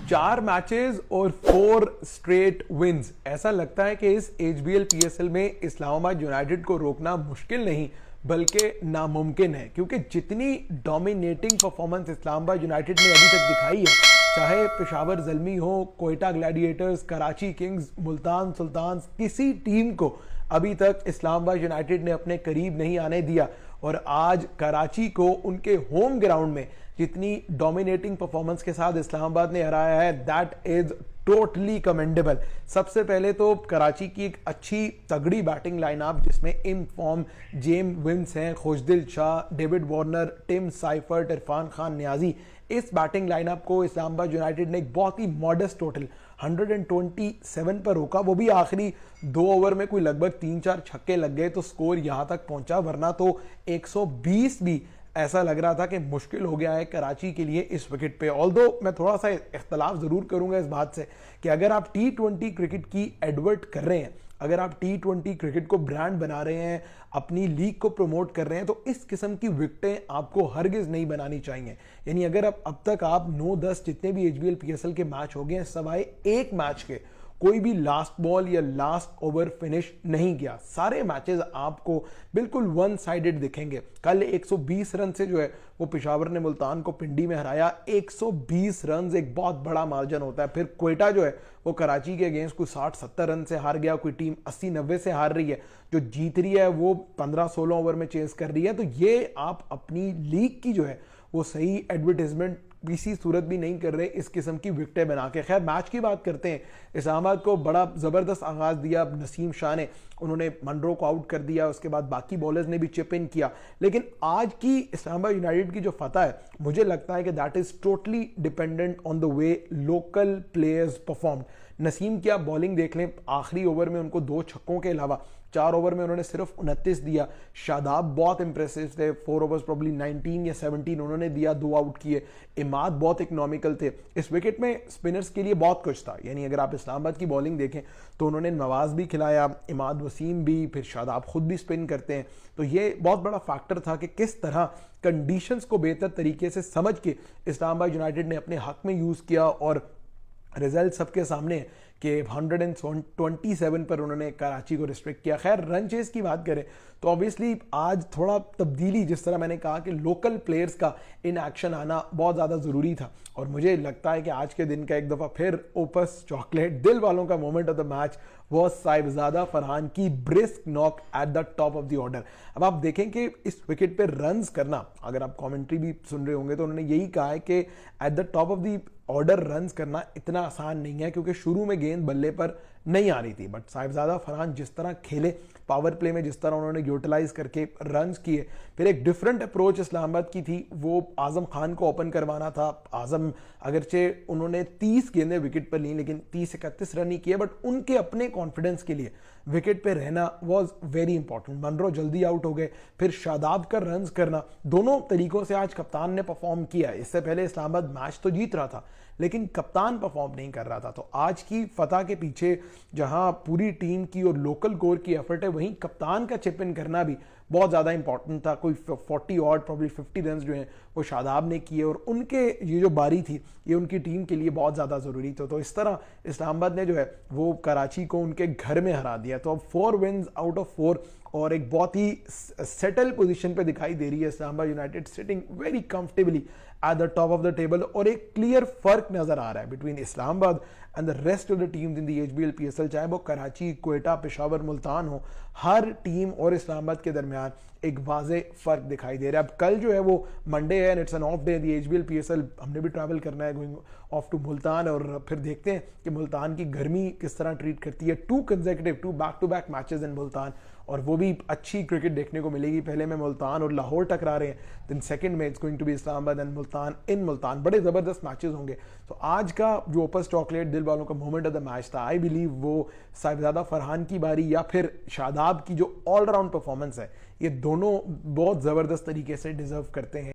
4 matches और 4 straight wins. ऐसा लगता है कि इस एचबीएल पीएसएल में इस्लामाबाद यूनाइटेड को रोकना मुश्किल नहीं बल्कि नामुमकिन है, क्योंकि जितनी डोमिनेटिंग परफॉर्मेंस इस्लामाबाद यूनाइटेड ने अभी तक दिखाई है, चाहे पेशावर ज़ल्मी हो, कोयटा ग्लैडिएटर्स, कराची किंग्स, मुल्तान सुल्तान, किसी टीम को अभी तक इस्लामाबाद यूनाइटेड ने अपने करीब नहीं आने दिया। और आज कराची को उनके होम ग्राउंड में जितनी डोमिनेटिंग परफॉर्मेंस के साथ इस्लामाबाद ने हराया है, दैट इज टोटली कमेंडेबल। सबसे पहले तो कराची की एक अच्छी तगड़ी बैटिंग लाइनअप जिसमें इन फॉर्म जेम विम्स हैं, Khushdil Shah, David Warner, Tim Seifert, Irfan Khan Niazi. इस बैटिंग लाइनअप को इस्लामाबाद यूनाइटेड ने एक बहुत ही मॉडेस्ट टोटल 127 पर रोका, वो भी आखिरी 2 ओवर में कोई लगभग 3-4 छक्के लग गए तो स्कोर यहां तक पहुंचा, वरना तो 120 भी ऐसा लग रहा था कि मुश्किल हो गया है कराची के लिए इस विकेट पे। ऑल्दो मैं थोड़ा सा इख्तलाफ जरूर करूंगा इस बात से कि अगर आप T20 क्रिकेट की एडवर्ट कर रहे हैं, अगर आप T20 क्रिकेट को ब्रांड बना रहे हैं, अपनी लीग को प्रमोट कर रहे हैं, तो इस किस्म की विकेटें आपको हरगिज नहीं बनानी चाहिए। यानी अगर अब तक आप 9-10 जितने भी एचबीएल पीएसएल के मैच हो गए हैं, सवाए एक मैच के कोई भी लास्ट बॉल या लास्ट ओवर फिनिश नहीं किया। सारे मैचेस आपको बिल्कुल वन साइडेड दिखेंगे। कल 120 रन से जो है वो पेशावर ने मुल्तान को पिंडी में हराया। 120 रन एक बहुत बड़ा मार्जिन होता है। फिर कोयटा जो है वो कराची के अगेंस्ट कोई 60-70 रन से हार गया, कोई टीम 80-90 से हार रही है, जो जीत रही है वो 15-16 ओवर में चेस कर रही है। तो ये आप अपनी लीग की जो है वो सही एडवर्टाइजमेंट किसी सूरत भी नहीं कर रहे इस किस्म की विकेटें बना के। खैर मैच की बात करते हैं। इस्लामाबाद को बड़ा ज़बरदस्त आगाज़ दिया नसीम शाह ने, उन्होंने मनरो को आउट कर दिया, उसके बाद बाकी बॉलर्स ने भी चिप इन किया। लेकिन आज की इस्लामाबाद यूनाइटेड की जो फतह है, मुझे लगता है कि that is totally dependent on the way local players performed. Naseem की आप बॉलिंग देख लें, आखिरी ओवर में उनको 2 छक्कों के अलावा 4 ओवर में उन्होंने सिर्फ 29 दिया। शादाब बहुत इंप्रेसिव थे, 4 ओवर्स प्रॉब्ली 19 या 17 उन्होंने दिया, 2 आउट किए। इमाद बहुत इकोनॉमिकल थे। इस विकेट में स्पिनर्स के लिए बहुत कुछ था। यानी अगर आप इस्लामाबाद की बॉलिंग देखें तो उन्होंने नवाज भी खिलाया, इमाद वसीम भी, फिर शादाब खुद भी स्पिन करते हैं। तो ये बहुत बड़ा फैक्टर था कि किस तरह कंडीशंस को बेहतर तरीके से समझ के इस्लामाबाद यूनाइटेड ने अपने हक में यूज़ किया। और रिजल्ट सबके सामने कि 127 पर उन्होंने कराची को रिस्ट्रिक्ट किया। खैर रन चेस की बात करें तो ऑब्वियसली आज थोड़ा तब्दीली, जिस तरह मैंने कहा कि लोकल प्लेयर्स का इन एक्शन आना बहुत ज़्यादा ज़रूरी था। और मुझे लगता है कि आज के दिन का एक दफ़ा फिर ओपस चॉकलेट दिल वालों का मोमेंट ऑफ द मैच वो साहिबजादा फरहान की brisk knock at the top of the order. अब आप देखें कि इस विकेट पे रन्स करना, अगर आप कमेंट्री भी सुन रहे होंगे तो उन्होंने यही कहा है कि at the top of the order runs करना इतना आसान नहीं है, क्योंकि शुरू में गेंद बल्ले पर नहीं आ रही थी। बट साहिबजादा फरहान जिस तरह खेले पावर प्ले में, जिस तरह उन्होंने यूटिलाइज करके रन्स किए, फिर एक डिफरेंट अप्रोच इस्लामाबाद की थी, वो आजम खान को ओपन करवाना था। आजम अगरचे उन्होंने 30 गेंदें विकेट पर ली, लेकिन 30-31 रन ही किए, बट उनके अपने कॉन्फिडेंस के लिए विकेट पे रहना वॉज वेरी इंपॉर्टेंट। मनरो जल्दी आउट हो गए, फिर शादाब का रन्स करना, दोनों तरीकों से आज कप्तान ने परफॉर्म किया। इससे पहले इस्लामाबाद मैच तो जीत रहा था लेकिन कप्तान परफॉर्म नहीं कर रहा था। तो आज की फतह के पीछे जहां पूरी टीम की और लोकल कोर की एफर्ट है, वहीं कप्तान का चिप इन करना भी बहुत ज़्यादा इंपॉर्टेंट था। कोई 40 ऑड प्रॉब्ली 50 रन जो हैं वो शादाब ने किए, और उनके ये जो बारी थी ये उनकी टीम के लिए बहुत ज़्यादा ज़रूरी था। तो इस तरह इस्लामाबाद ने जो है वो कराची को उनके घर में हरा दिया। तो अब 4 विन्स आउट ऑफ 4 और एक बहुत ही सेटल पोजीशन पे दिखाई दे रही है Islamabad United, sitting very comfortably at the top of the table. और एक क्लियर फर्क नजर आ रहा है between Islamabad and the rest of the teams in the HBL PSL, चाहे वो कराची, कोयटा, पेशावर, मुल्तान हो। हर टीम और इस्लामाबाद के दरमियान एक वाज़े फर्क दिखाई दे रहा है। अब कल जो है वो मंडे है and it's an of day the HBL PSL, हमने भी ट्रैवल करना है गोइंग ऑफ टू मुल्तान, और फिर देखते हैं कि मुल्तान की गर्मी किस तरह ट्रीट करती है। 2 back to back matches in Multan, और वो भी अच्छी क्रिकेट देखने को मिलेगी। पहले में मुल्तान और लाहौर टकरा रहे हैं, देन सेकंड में it's going to be Islamabad and Multan in Multan. बड़े ज़बरदस्त मैचेस होंगे। तो आज का जो ओपस चॉकलेट दिल वालों का मोमेंट ऑफ द मैच था, आई बिलीव वो साहिबजादा फरहान की बारी या फिर शादाब की जो ऑलराउंड परफॉर्मेंस है, ये दोनों बहुत ज़बरदस्त तरीके से डिजर्व करते हैं।